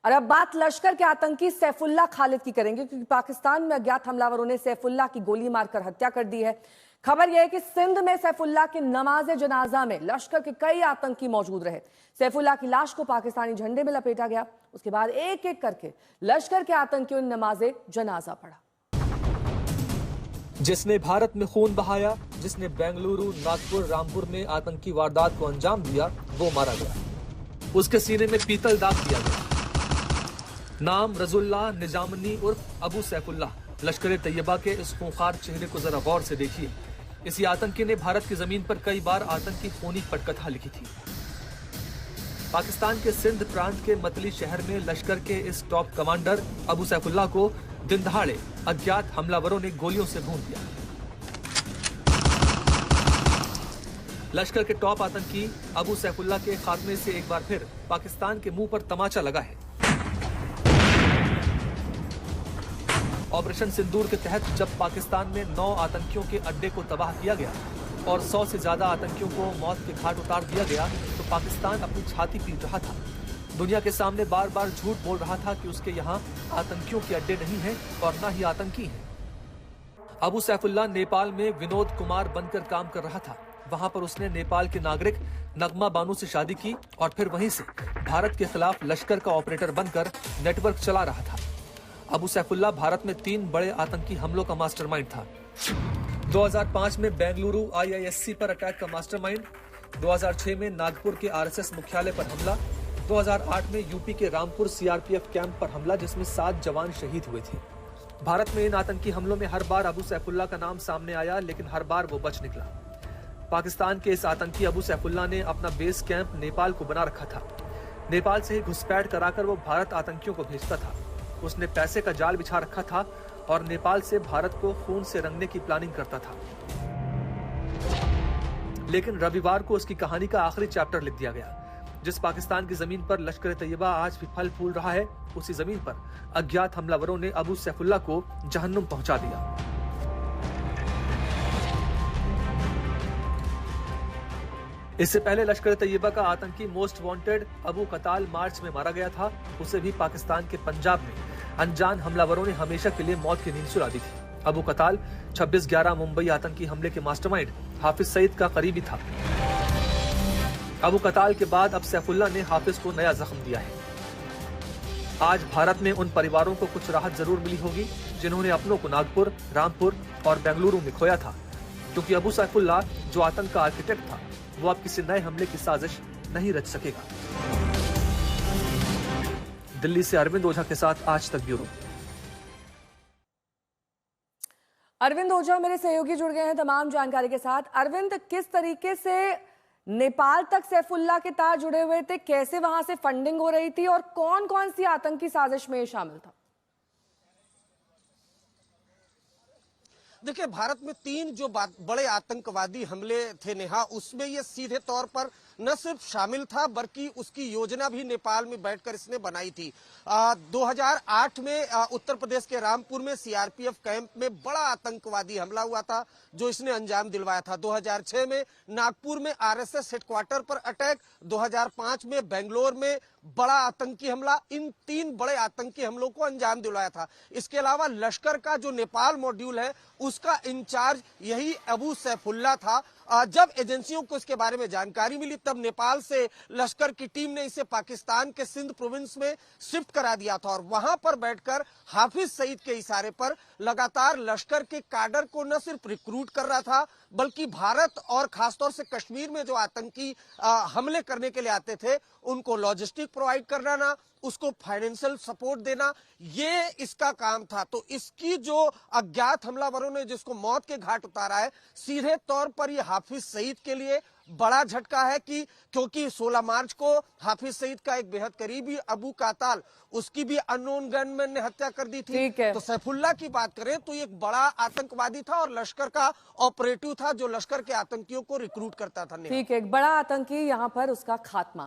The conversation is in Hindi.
और अब बात लश्कर के आतंकी सैफुल्लाह खालिद की करेंगे, क्योंकि पाकिस्तान में अज्ञात हमलावरों ने सैफुल्लाह की गोली मारकर हत्या कर दी है। खबर यह है कि सिंध में सैफुल्लाह के नमाज जनाजा में लश्कर के कई आतंकी मौजूद रहे। सैफुल्लाह की लाश को पाकिस्तानी झंडे में लपेटा गया। उसके बाद एक एक करके लश्कर के आतंकियों ने नमाज जनाजा पढ़ा। जिसने भारत में खून बहाया, जिसने बेंगलुरु, नागपुर, रामपुर में आतंकी वारदात को अंजाम दिया, वो मारा गया। उसके सीने में पीतल दाग दिया गया। नाम रजुल्लाह निजामनी उर्फ अबू सैफुल्लाह। लश्कर तैयबा के इस खूंखार चेहरे को जरा गौर से देखिए। इसी आतंकी ने भारत की जमीन पर कई बार आतंकी खूनी पटकथा लिखी थी। पाकिस्तान के सिंध प्रांत के मतली शहर में लश्कर के इस टॉप कमांडर अबू सैफुल्लाह को दिन दहाड़े अज्ञात हमलावरों ने गोलियों से भून दिया। लश्कर के टॉप आतंकी अबू सैफुल्लाह के खात्मे से एक बार फिर पाकिस्तान के मुंह पर तमाचा लगा है। ऑपरेशन सिंदूर के तहत जब पाकिस्तान में 9 आतंकियों के अड्डे को तबाह किया गया और 100 से ज्यादा आतंकियों को मौत के घाट उतार दिया गया, तो पाकिस्तान अपनी छाती पीट रहा था। दुनिया के सामने बार बार झूठ बोल रहा था कि उसके यहाँ आतंकियों के अड्डे नहीं हैं और न ही आतंकी हैं। अबू सैफुल्लाह नेपाल में विनोद कुमार बनकर काम कर रहा था। वहां पर उसने नेपाल के नागरिक नगमा बानू से शादी की और फिर वहीं से भारत के खिलाफ लश्कर का ऑपरेटर बनकर नेटवर्क चला रहा था। अबू सैफुल्लाह भारत में 3 बड़े आतंकी हमलों का मास्टरमाइंड था। 2005 में बेंगलुरु IISc पर अटैक का मास्टरमाइंड, 2006 में नागपुर के RSS मुख्यालय पर हमला, 2008 में यूपी के रामपुर CRPF कैंप पर हमला जिसमें 7 जवान शहीद हुए थे। भारत में इन आतंकी हमलों में हर बार अबू सैफुल्लाह का नाम सामने आया, लेकिन हर बार वो बच निकला। पाकिस्तान के इस आतंकी अबू सैफुल्लाह ने अपना बेस कैंप नेपाल को बना रखा था। नेपाल से ही घुसपैठ कराकर वो भारत आतंकियों को भेजता था। उसने पैसे का जाल बिछा रखा था और नेपाल से भारत को खून से रंगने की प्लानिंग करता था। लेकिन रविवार को उसकी कहानी का आखिरी चैप्टर लिख दिया गया। जिस पाकिस्तान की जमीन पर लश्कर तैयबा आज भी फल फूल रहा है, उसी जमीन पर अज्ञात हमलावरों ने अबू सैफुल्लाह को जहन्नुम पहुंचा दिया। इससे पहले लश्कर तैयबा का आतंकी मोस्ट वांटेड अबू कताल मार्च में मारा गया था। उसे भी पाकिस्तान के पंजाब में अनजान हमलावरों ने हमेशा के लिए मौत की नींद सुला दी थी। अबू कताल 26/11 मुंबई आतंकी हमले के मास्टरमाइंड हाफिज सईद का करीबी था। अबू कताल के बाद अब सैफुल्लाह ने हाफिज को नया जख्म दिया है। आज भारत में उन परिवारों को कुछ राहत जरूर मिली होगी जिन्होंने अपनों को नागपुर, रामपुर और बेंगलुरु में खोया था, क्योंकि अबू सैफुल्लाह जो आतंक का आर्किटेक्ट था, वो अब किसी नए हमले की साजिश नहीं रच सकेगा। दिल्ली से अरविंद ओझा के साथ आज तक ब्यूरो। अरविंद ओझा मेरे सहयोगी जुड़ गए हैं तमाम जानकारी के साथ। अरविंद, किस तरीके से नेपाल तक सैफुल्लाह के तार जुड़े हुए थे, कैसे वहां से फंडिंग हो रही थी और कौन कौन सी आतंकी साजिश में शामिल था? देखिए, भारत में 3 जो बड़े आतंकवादी हमले थे नेहा, उसमें ये सीधे तौर पर न सिर्फ शामिल था बल्कि उसकी योजना भी नेपाल में बैठकर इसने बनाई थी। 2008 में उत्तर प्रदेश के रामपुर में CRPF कैंप में बड़ा आतंकवादी हमला हुआ था जो इसने अंजाम दिलवाया था। 2006 में नागपुर में RSS हेडक्वार्टर पर अटैक, 2005 में बेंगलोर में बड़ा आतंकी हमला, इन 3 बड़े आतंकी हमलों को अंजाम दिलवाया था। इसके अलावा लश्कर का जो नेपाल मॉड्यूल है उसका इंचार्ज यही अबू सैफुल्लाह था। जब एजेंसियों को इसके बारे में जानकारी मिली तब नेपाल से लश्कर की टीम ने इसे पाकिस्तान के सिंध प्रोविंस में शिफ्ट करा दिया था और वहां पर बैठकर हाफिज सईद के इशारे पर लगातार लश्कर के काडर को न सिर्फ रिक्रूट कर रहा था बल्कि भारत और खासतौर से कश्मीर में जो आतंकी हमले करने के लिए आते थे उनको लॉजिस्टिक प्रोवाइड करना, उसको फाइनेंशियल सपोर्ट देना, ये इसका काम था। तो इसकी जो अज्ञात हमलावरों ने जिसको मौत के घाट उतारा है, सीधे तौर पर ये हाफिज सईद के लिए बड़ा झटका है कि क्योंकि 16 मार्च को हाफिज सईद का एक बेहद करीबी अबू काताल, उसकी भी अननोन गनमैन ने हत्या कर दी थी। तो सैफुल्लाह की बात करें तो ये एक बड़ा आतंकवादी था और लश्कर का ऑपरेटिव था जो लश्कर के आतंकियों को रिक्रूट करता था। ठीक है, एक बड़ा आतंकी, यहाँ पर उसका खात्मा।